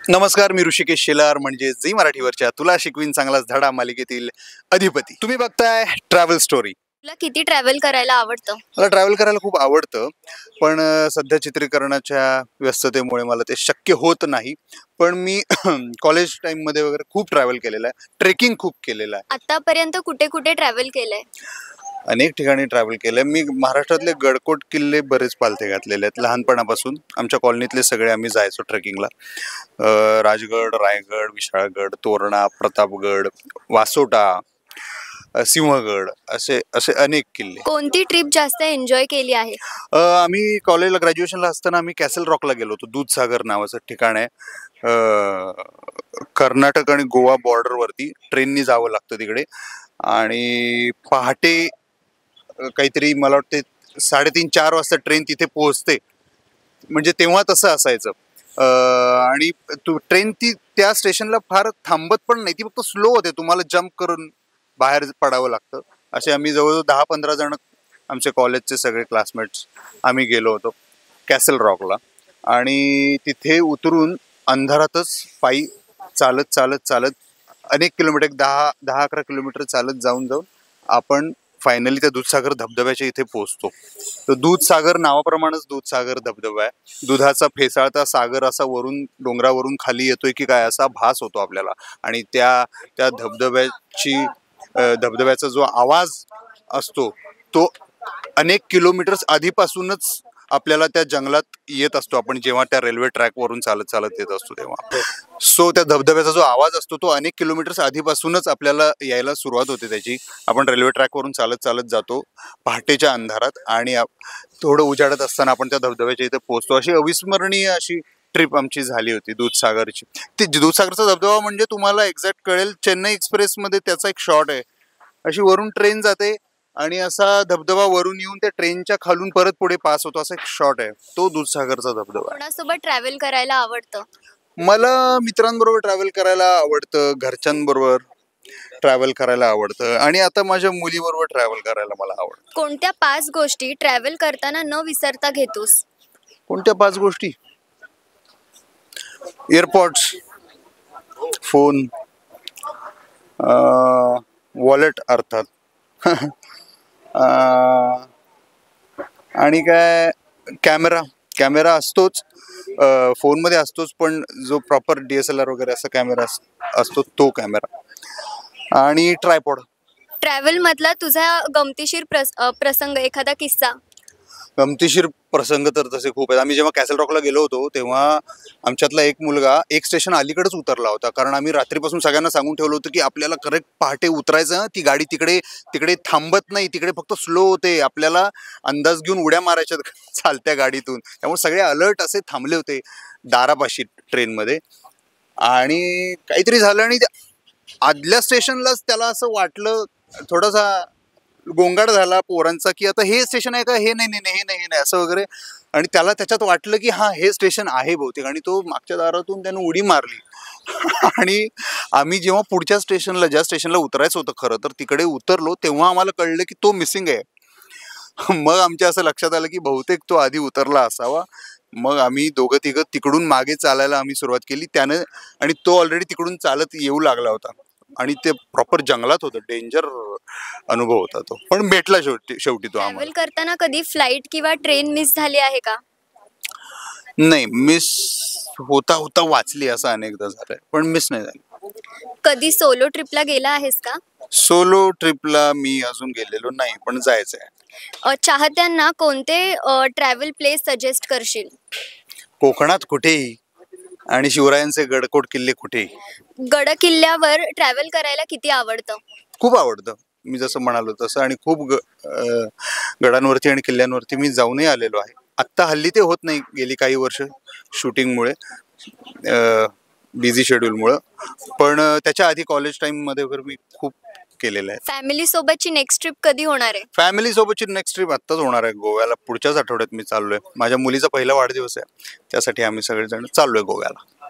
नमस्कार, मी ऋषिकेश शेलार म्हणजे झी मराठीवरच्या तुला शिकवीन चांगलाच धडा मालिकेतील अधिपती. तुम्ही बघताय ट्रॅव्हल स्टोरी. तुला किती ट्रॅव्हल करायला आवडतं? मला ट्रॅव्हल करायला खूप आवडतं, पण सध्या चित्रीकरणाच्या व्यस्ततेमुळे मला ते शक्य होत नाही. पण मी कॉलेज टाईममध्ये वगैरे खूप ट्रॅव्हल केलेलं आहे, ट्रेकिंग खूप केलेलं आहे. आतापर्यंत कुठे कुठे ट्रॅव्हल केलंय? अनेक ठिकाणी ट्रॅव्हल केलं आहे. मी महाराष्ट्रातले गडकोट किल्ले बरेच पालथे घातलेले आहेत. लहानपणापासून आमच्या कॉलनीतले सगळे आम्ही जायचो ट्रेकिंगला. राजगड, रायगड, विशाळगड, तोरणा, प्रतापगड, वासोटा, सिंहगड असे असे अनेक किल्ले. कोणती ट्रिप जास्त एन्जॉय केली आहे? आम्ही कॉलेजला ग्रॅज्युएशनला असताना आम्ही कॅसल रॉकला गेलो होतो. दूधसागर नावाचं ठिकाण आहे. कर्नाटक आणि गोवा बॉर्डरवरती ट्रेननी जावं लागतं तिकडे. आणि पहाटे काहीतरी मला वाटते 3:30-4 वाजता ट्रेन तिथे पोहोचते. म्हणजे तेव्हा तसं असायचं. आणि ट्रेन ती त्या स्टेशनला फार थांबत पण नाही, ती फक्त स्लो होते. तुम्हाला जम्प करून बाहेर पडावं लागतं. असे आम्ही जवळजवळ 10-15 जण आमचे कॉलेजचे सगळे क्लासमेट्स आम्ही गेलो होतो कॅसल रॉकला. आणि तिथे उतरून अंधारातच पायी चालत चालत चालत अनेक किलोमीटर, 10-11 किलोमीटर चालत जाऊन आपण फायनली त्या दूधसागर धबधब्याच्या इथे पोहोचतो. तर दूधसागर नावाप्रमाणेच दूधसागर धबधबा आहे. दुधाचा फेसाळता सागर असा वरून डोंगरावरून खाली येतोय की काय असा भास होतो आपल्याला. आणि त्या धबधब्याचा जो आवाज असतो तो अनेक किलोमीटर्स आधीपासूनच आपल्याला त्या जंगलात येत असतो. आपण जेव्हा त्या रेल्वे ट्रॅक वरून चालत चालत येत असतो तेव्हा. सो त्या धबधब्याचा जो आवाज असतो तो अनेक किलोमीटर्स आधीपासूनच आपल्याला यायला सुरुवात होते त्याची. आपण रेल्वे ट्रॅक वरून चालत चालत जातो पहाटेच्या अंधारात आणि थोडं उजाडत असताना आपण त्या धबधब्याच्या इथे पोहोचतो. अशी अविस्मरणीय अशी ट्रिप आमची झाली होती दूधसागरची. ती दूधसागरचा धबधबा म्हणजे तुम्हाला एक्झॅक्ट कळेल, चेन्नई एक्सप्रेसमध्ये त्याचा एक शॉट आहे. अशी वरून ट्रेन जाते आणि असा धबधबा वरून येऊन त्या ट्रेनच्या खालून परत पुढे पास होतो, असा एक शॉट आहे. तो दूधसागरचा धबधबा आहे. कोणासोबत ट्रॅव्हल करायला आवडतं? मला मित्रांबरोबर ट्रॅव्हल करायला आवडतं, घरच्यांबरोबर ट्रॅव्हल करायला आवडतं आणि आता माझ्या मुलीबरोबर ट्रॅव्हल करायला मला आवडतं. कोणत्या 5 गोष्टी ट्रॅव्हल करताना न विसरता घेतोस? कोणत्या 5 गोष्टी? एअरपॉड्स, फोन, वॉलेट अर्थात, आणि काय, कॅमेरा असतोच. फोनमध्ये असतोच, पण जो प्रॉपर DSLR वगैरे असा कॅमेरा असतो तो कॅमेरा, आणि ट्रायपॉड. ट्रॅव्हल मधला तुझा गमतीशीर प्रसंग, एखादा किस्सा? गमतीशीर प्रसंग तर तसे खूप आहेत. आम्ही जेव्हा कॅसल रॉकला गेलो होतो तेव्हा आमच्यातला एक मुलगा एक स्टेशन अलीकडेच उतरला होता. कारण आम्ही रात्रीपासून सगळ्यांना सांगून ठेवलं होतं की आपल्याला करेक्ट पहाटे उतरायचं. ती गाडी तिकडे थांबत नाही, तिकडे फक्त स्लो होते. आपल्याला अंदाज घेऊन उड्या मारायच्या चालत्या गाडीतून. त्यामुळे सगळे अलर्ट असे थांबले होते दारापाशी ट्रेनमध्ये. आणि काहीतरी झालं आणि आदल्या स्टेशनलाच त्याला असं वाटलं, थोडासा गोंगाट झाला पोरांचा की आता हे स्टेशन आहे का, हे नाही असं वगैरे. आणि त्याला त्याच्यात वाटलं की हा हे स्टेशन आहे बहुतेक, आणि तो मागच्या दारातून त्यानं उडी मारली. आणि आम्ही जेव्हा पुढच्या स्टेशनला, ज्या स्टेशनला उतरायचं होतं खरं तर, तिकडे उतरलो तेव्हा आम्हाला कळलं की तो मिसिंग आहे. मग आमच्या असं लक्षात आलं की बहुतेक तो आधी उतरला असावा. मग आम्ही दोघं तिघं तिकडून मागे चालायला आम्ही सुरुवात केली त्यानं, आणि तो ऑलरेडी तिकडून चालत येऊ लागला होता. आणि ते प्रॉपर जंगलात होतं, डेंजर अनुभव होता तो, पण भेटला शेवटी तो आम्हाला. ट्रॅव्हल करताना कधी फ्लाईट किंवा ट्रेन मिस झाली आहे का? नाही, मिस होता वाचली असं अनेकदा झालंय, पण मिस नाही झाली. कधी सोलो ट्रिपला गेला आहेस का? सोलो ट्रिपला मी अजून गेलेलो नाही, पण जायचंय. चाहत्यांना कोणते ट्रॅव्हल प्लेस सजेस्ट करशील? कोकणात कुठेही, आणि शिवरायांचे गडकोट किल्ले कुठेही. गड किल्ल्यावर ट्रॅव्हल करायला किती आवडतं? खूप आवडतं, मी जसं म्हणालो तसं. आणि खूप गडांवरती आणि किल्ल्यांवरती मी जाऊनही आलेलो आहे. आत्ता हल्ली ते होत नाही, गेली काही वर्ष शूटिंगमुळे, बिझी शेड्यूलमुळं. पण त्याच्या आधी कॉलेज टाईममध्ये वगैरे मी खूप केलेलं आहे. फॅमिली सोबतची नेक्स्ट ट्रिप कधी होणार आहे? फॅमिली सोबतची नेक्स्ट ट्रिप आत्ताच होणार आहे गोव्याला. पुढच्याच आठवड्यात मी चाललोय. माझ्या मुलीचा पहिला वाढदिवस आहे, त्यासाठी आम्ही सगळेजण चाललोय गोव्याला.